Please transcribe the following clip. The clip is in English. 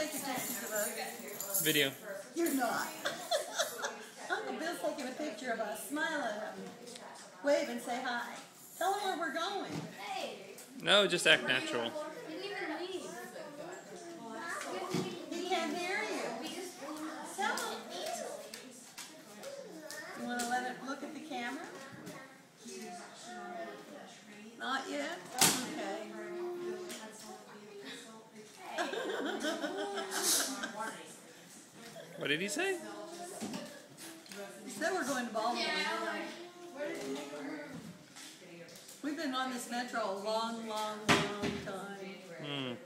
taking pictures of us? Video. You're not. Uncle Bill's taking a picture of us. Smile at him. Wave and say hi. Tell him where we're going. No, just act natural. He can't hear you. Tell him. You want to let him look at the camera? Not yet? Okay. What did he say? He said we're going to Baltimore. We've been on this metro a long, long, long time.